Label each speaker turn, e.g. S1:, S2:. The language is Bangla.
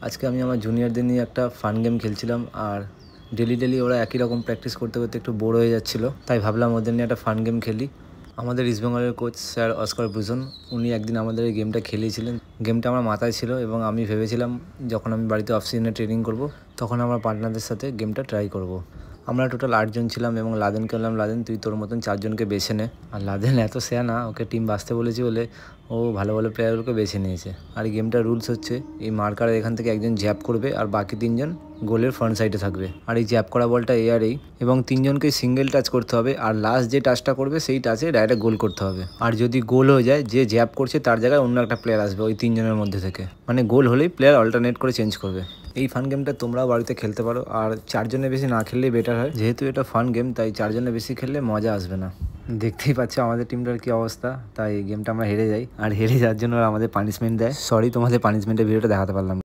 S1: আজকে আমি আমার জুনিয়রদের নিয়ে একটা ফান গেম খেলছিলাম আর ডেলি ওরা একই রকম প্র্যাকটিস করতে করতে একটু বোর হয়ে যাচ্ছিলো, তাই ভাবলাম ওদের নিয়ে একটা ফান গেম খেলি। আমাদের ইস্ট বেঙ্গলের কোচ স্যার অস্কার ব্রুজন উনি একদিন আমাদের এই গেমটা খেলিয়েছিলেন। গেমটা আমার মাথায় ছিল এবং আমি ভেবেছিলাম যখন আমি বাড়িতে অফ সিজনে ট্রেনিং করব তখন আমার পার্টনারদের সাথে গেমটা ট্রাই করব। আমরা টোটাল 8 জন ছিলাম এবং লাদেনকে বললাম, লাদেন তুই তোর মতন 4 জনকে বেছে নে। আর লাদেন এত সেয়ানা, ওকে টিম বাঁচতে বলেছি বলে ও ভালো ভালো প্লেয়ারগুলোকে বেছে নিয়েছে। আর এই গেমটার রুলস হচ্ছে এই মার্কার এখান থেকে একজন জ্যাপ করবে আর বাকি 3 জন গোলের ফ্রন্ট সাইডে থাকবে। আর এই জ্যাপ করা বলটা এয়ারেই এবং 3 জনকে সিঙ্গেল টাচ করতে হবে আর লাস্ট যে টাচটা করবে সেই টাচে ডাইরেক্ট গোল করতে হবে। আর যদি গোল হয়ে যায় যে জ্যাপ করছে তার জায়গায় অন্য একটা প্লেয়ার আসবে ওই 3 জনের মধ্যে থেকে, মানে গোল হলেই প্লেয়ার অল্টারনেট করে চেঞ্জ করবে। এই ফান গেমটা তোমরাও বাড়িতে খেলতে পারো আর 4 জনের বেশি না খেললেই বেটার হয়, যেহেতু এটা ফান গেম তাই 4 জনের বেশি খেললে মজা আসবে না। দেখতেই পাচ্ছ আমাদের টিমটার কি অবস্থা, তাই এই গেমটা আমরা হেরে যাই আর হেরে যাওয়ার জন্য আমাদের পানিশমেন্ট দেয়। সরি তোমাদের পানিশমেন্টের ভিডিওটা দেখাতে পারলাম।